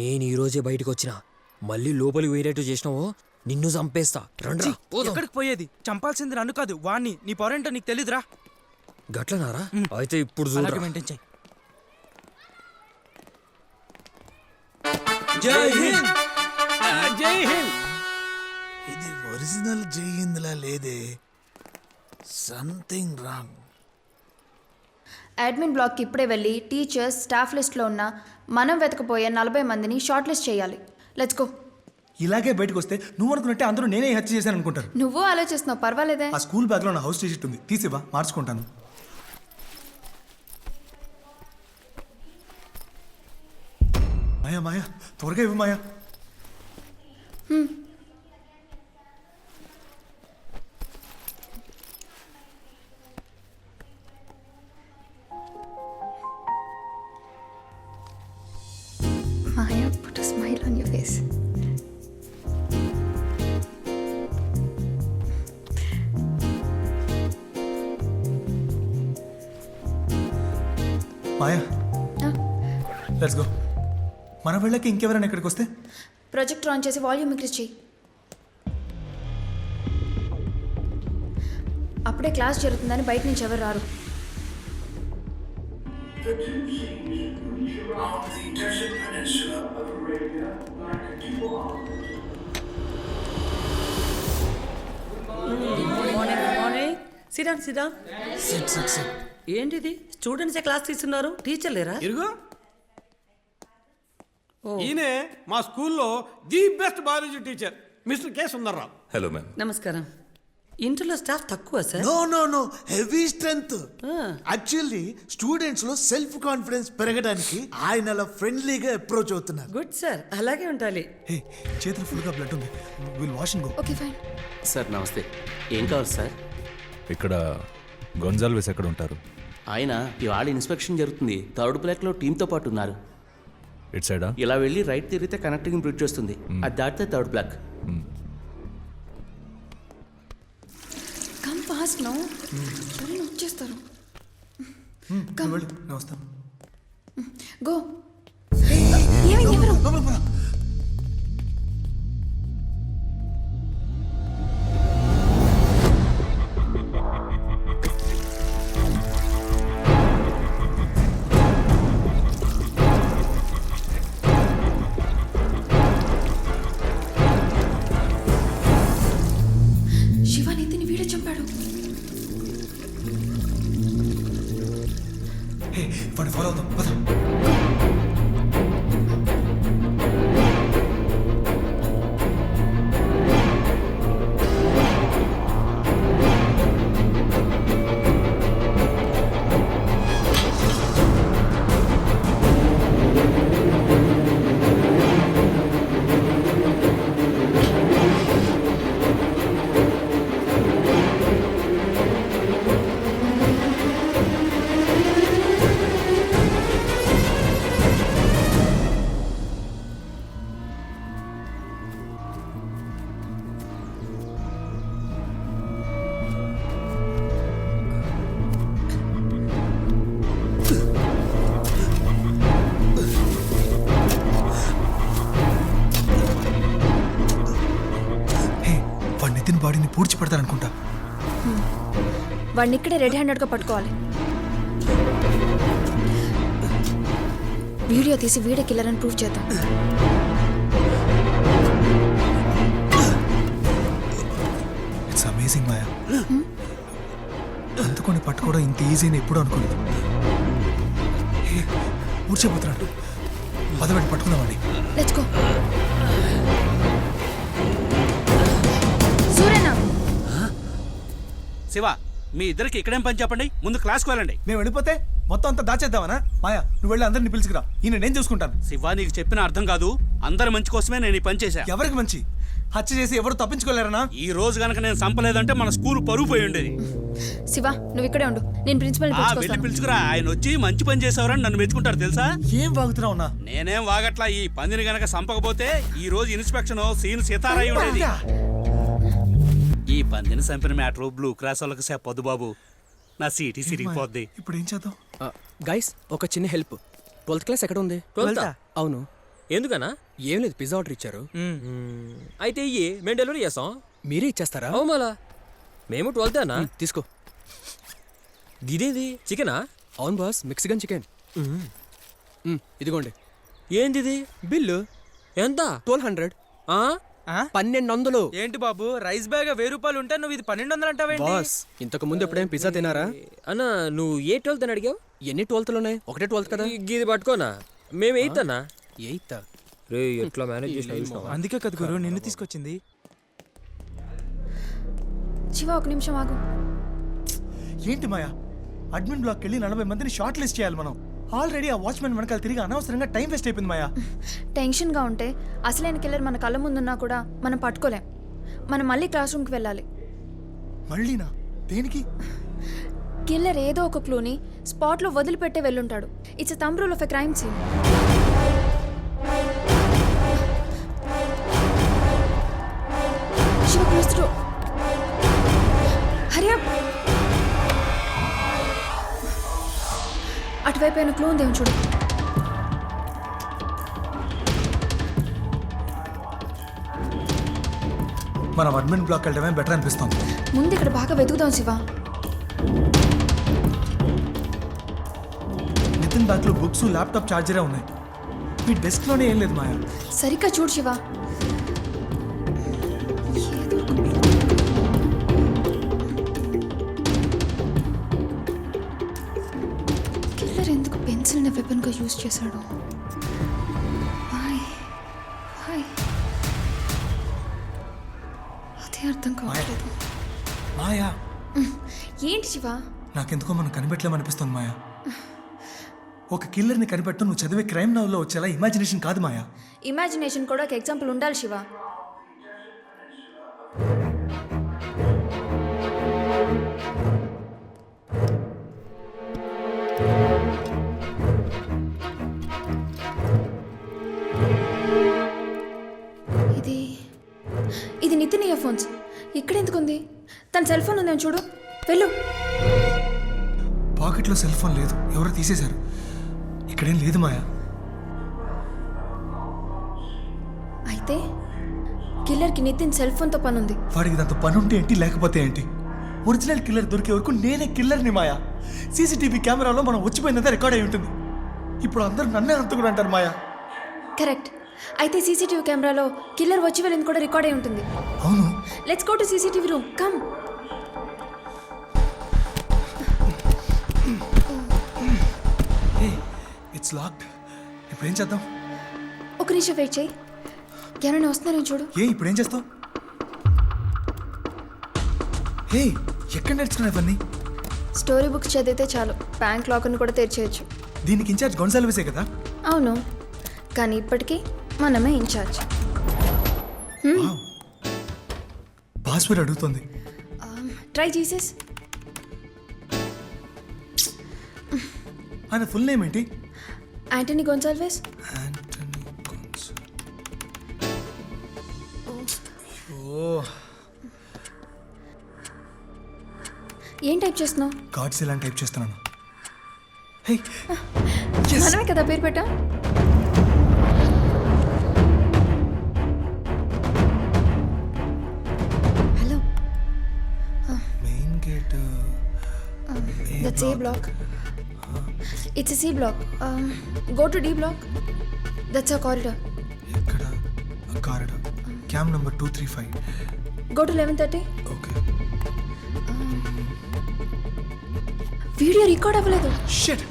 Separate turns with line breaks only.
నేను ఈ రోజే బయటకు వచ్చిన మళ్ళీ లోపలికి పోయేటట్టు చేసినావో నిన్ను చంపేస్తా. రండ్రా పోదాం.
ఎక్కడికి పోయేది? చంపాల్సింది నన్ను కాదు వాణ్ణి. నీ పవరేంటో నీకు తెలీదురా.
గట్లనారా? అయితే ఇప్పుడు
అలాగే
చూడరా.
మెయింటైన్ చెయ్యి.
జై హింద్.
జై హింద్.
ఇది ఒరిజినల్ జై హింద్ లా లేదే, సంథింగ్ రాంగ్.
అడ్మిన్ బ్లాక్కి ఇప్పుడే వెళ్ళి టీచర్స్ స్టాఫ్ లిస్ట్లో ఉన్న మనం వెతకపోయే 40 మందిని షార్ట్ లిస్ట్ చేయాలి. Let's go.
ఇలాగే బయటకు వస్తే నువ్వు అనుకున్నట్టే అందరూ నేనే హత్య చేశాను అనుకుంటారు.
నువ్వు ఆలోచిస్తున్నావు, పర్వాలేదే.
ఆ స్కూల్ బ్యాగ్లో నా హౌస్ టీషర్ట్ ఉంది, తీసివా మార్చుకుంటాను. మాయా మాయా త్వరగా ఇవ్వు Maya.
Maya, put a smile on your face.
Maya let's go. మన వెళ్ళకి ఇంకెవరైనా ఇక్కడికి వస్తే
ప్రొజెక్టర్ ఆన్ చేసి వాల్యూమ్ ఇంక్రీజ్ చేయి. అప్పుడే క్లాస్ జరుగుతుందని బయట నుంచి ఎవరు రారు.
Morning. Sit down sit down.
Sit sit sit.
ఏంటిది? స్టూడెంట్సే క్లాస్ తీస్తున్నారు, టీచర్ లేరా?
ఇరుగు. ఈయనే మా స్కూల్లో the best biology teacher mister K Sundar Rao.
Hello ma'am.
నమస్కారం. ఇంటర్లో స్టాఫ్ తక్కువ sir.
No no no, heavy strength. Actually students లో సెల్ఫ్ కాన్ఫిడెన్స్ పెరగడానికి ఆయన అలా ఫ్రెండ్లీగా అప్రోచ్ అవుతున్నారు.
గుడ్ సార్, అలాగే ఉండాలి.
హే చేతులు ఫుల్గా బ్లడ్ ఉంది, will wash and go.
Okay fine.
Sir నమస్తే. ఏం కావాలి సార్?
ఇక్కడ గొంజాల్వేస్ ఎక్కడ ఉంటారు?
ఆయన ఇవాళ ఇన్స్పెక్షన్ జరుగుతుంది, థర్డ్ బ్లాక్లో టీంతో పాటు ఉన్నారు.
ఇట్ సైడా?
ఇలా వెళ్ళి రైట్ తిరిగితే కనెక్టింగ్ బ్రిడ్జ్ వస్తుంది, అది దాటితే third block.
Come fast no, ఎవరైనా వచ్చేస్తారు.
వెళ్ళు, నేను వస్తాను.
గో. ఏమైంది? ఎవరు?
లోపలికి పోదాం.
శివానిధిని వీడే చంపాడు.
హే వాడిని ఫాలో అవుదాం, పద. నితిన్ బాడీని పూడ్చి పెడతారనుకుంటా.
వాడిని ఇక్కడే రెడీ హ్యాండెడ్గా పట్టుకోవాలి. వీడియో తీసి వీడే కిల్లర్ అని ప్రూవ్ చేద్దాం.
It's amazing Maya. అందుకొని పట్టుకోవడం ఇంత ఈజీ అని ఎప్పుడూ అనుకోలేదు. ఊడ్చిపోతున్నాడు, పదబెట్టి పట్టుకున్నామండి.
Let's go. సూర్యనా
శివ, మీ ఇద్దరికి ఇక్కడేం పని చెప్పండి, ముందు క్లాస్కి వెళ్ళండి.
మేము వెళ్ళిపోతే మొత్తం అంతా దాచేద్దామనా? మాయా నువ్వు వెళ్ళి అందరిని పిలుచుకురా, ఈయన నేను చూసుకుంటాను.
శివ, నీకు చెప్పిన అర్థం కాదు. అందరి మంచి కోసమే నేను ఈ పని చేశా.
ఎవరికి మంచి? హత్య చేసి ఎవరు తప్పించుకోలేరనా?
ఈ రోజు గనక నేను సంపలేదంటే మన స్కూల్ పరుగు పోయి ఉండేది.
శివ, నువ్వు ఇక్కడే ఉండు, నేను ప్రిన్సిపల్
వెళ్ళి పిలుచుకురా. ఆయన వచ్చి మంచి పని చేసేవారని నన్ను మెచ్చుకుంటారు తెలుసా?
ఏం వాగుతున్నావు అన్నా?
నేనేం వాగట్లా. ఈ పందిని గనక సంపకపోతే ఈ రోజు ఇన్స్పెక్షన్ సీన్ సితారై ఉండేది. ఈ పందిని చంపిన మ్యాటర్ బ్లూ క్రాస్ వాళ్ళకి చెప్పొద్దు బాబు, నా సీటీ సిరిగిపోద్ది.
ఇప్పుడు ఏం చేద్దాం?
గైస్, ఒక చిన్న హెల్ప్. 12th క్లాస్ ఎక్కడ ఉంది?
12th?
అవును. ఎందుకన్నా?
ఏం లేదు, పిజ్జా ఆర్డర్ ఇచ్చారు.
అయితే ఇయ్యి, మేము డెలివరీ చేస్తాం.
మీరే ఇచ్చేస్తారా?
అవు మళ్ళా మేము 12th అన్నా.
తీసుకో.
గిదేది చికెనా?
అవును బాస్, మెక్సికన్ చికెన్. ఇదిగోండి
ఏంది ఇది?
బిల్లు.
ఎంత?
1200.
ఆ?
1200.
ఏంటి బాబు, రైస్ బ్యాగ్ 1000 రూపాయలు ఉంటే నువ్వు ఇది 1200 అంటావేంటి?
బాస్, ఇంతకు ముందు ఎప్పుడైనా పిజ్జా తినారా?
అన్నా నువ్వు ఏ 12th అని అడిగావు?
ఎన్ని 12th ఉన్నాయి? ఒకటే 12th కదా.
ఇది పట్టుకోనా, మేము 8th అన్నా.
8th.
రే ఎట్లా మేనేజ్ చేసిన
అందుకే కదా గురు నిన్ను తీసుకొచ్చింది.
శివ ఒక నిమిషం ఆగు.
ఏంటి మాయా, అడ్మిన్ బ్లాక్ వెళ్ళి 40 మందిని షార్ట్ లిస్ట్ చేయాలి మనం. ఆల్రెడీ ఆ వాచ్మెన్ వెనకాల తిరిగి అనవసరంగా టైం వేస్ట్ అయిపోయింది మాయా.
టెన్షన్గా ఉంటే అసలైన కిల్లర్ మన కళ్ళ ముందున్నా కూడా మనం పట్టుకోలేం. మనం మళ్ళీ క్లాస్ రూమ్కి వెళ్ళాలి.
మళ్ళీనా? దేనికి?
కిల్లర్ ఏదో ఒక క్లూని స్పాట్లో వదిలిపెట్టే వెళ్ళుంటాడు. It's thumb rule of a crime scene. Shiva close. Hari up. అటువైపు అయిన క్లూ ఉందేమో చూడు.
మనం అడ్మిన్ బ్లాక్ వెళ్ళడమే బెటర్ అనిపిస్తుంది.
ముందు ఇక్కడ బాగా వెతుకుదాం శివ.
నితిన్ బ్యాగ్ లో బుక్స్, ల్యాప్టాప్, చార్జరే ఉన్నాయి. మీ డెస్క్ లోనే ఏం లేదు మాయా.
సరిగ్గా చూడు శివ. కిల్లర్ ఎందుకు పెన్సిల్ని వెపన్గా యూజ్ చేశాడు? అదే అర్థం కావట్లేదు.
మాయా,
ఏంటి శివ?
నాకెందుకో మనం కనిపెట్టలేమనిపిస్తుంది మాయా. ఒక కిల్లర్ని కనిపెట్టు నువ్వు చదివే క్రైమ్ నవల్లో వచ్చేలా ఇమాజినేషన్ కాదు మాయా.
ఇమాజినేషన్ కూడా ఒక ఎగ్జాంపుల్ ఉండాలి శివ. ఇది నితిన్ ఇయర్ ఫోన్స్. ఇక్కడ ఎందుకు ఉంది? తన సెల్ ఫోన్ ఉందేమో చూడు. వెళ్ళు.
పాకెట్లో సెల్ ఫోన్ లేదు, ఎవరో తీసేశారు. ఇక్కడేం లేదు మాయా.
అయితే కిల్లర్కి నితిన్ సెల్ ఫోన్తో పని ఉంది.
వాడికి దాంతో పని ఉంటే ఏంటి, లేకపోతే ఏంటి? ఒరిజినల్ కిల్లర్ దొరికే వరకు నేనే కిల్లర్ని మాయా. సీసీటీవీ కెమెరాలో మనం వచ్చిపోయిందంతా రికార్డ్ అయి ఉంటుంది. ఇప్పుడు అందరూ నన్నే అంతకుడు అంటారు మాయా.
కరెక్ట్. అయితే సీసీటీవీ కెమెరాలో కిల్లర్ వచ్చి వెళ్ళింది కూడా రికార్డ్ అయి ఉంటుంది.
అవును.
Let's go to CCTV room. Come.
It's locked. ఇప్పుడు ఏం చేద్దాం?
ఒక నిమిషం వెయిట్ చేయి. ఎవరైనా వస్తున్నారని చూడు.
ఇప్పుడు ఏం చేస్తావు? ఎక్కడ నేర్చుకున్నా ఇవన్నీ?
స్టోరీ బుక్స్ చదివితే చాలు బ్యాంక్ లాకర్ని కూడా తెరిచేయచ్చు.
దీనికి ఇన్ఛార్జ్ గొన్సాల్విసే కదా?
అవును, కానీ ఇప్పటికీ మనమే ఇన్ఛార్జ్.
పాస్వర్డ్ అడుగుతుంది.
Try Jesus.
ఆయన ఫుల్ నేమ్ ఏంటి?
యాంటనీ గొన్సాల్వెస్. ఏం టైప్ చేస్తున్నావు?
గాడ్స్ ఇలా టైప్ చేస్తున్నాను.
మనమే కదా పేరు పెట్టా. Hello.
Main gate.
That's A block. It's a C block. Go to D block. That's a corridor.
ఎక్కడ? Corridor. Cam number 235.
Go to 11:30.
Okay.
Video record అవ్వలేదు.
షిట్.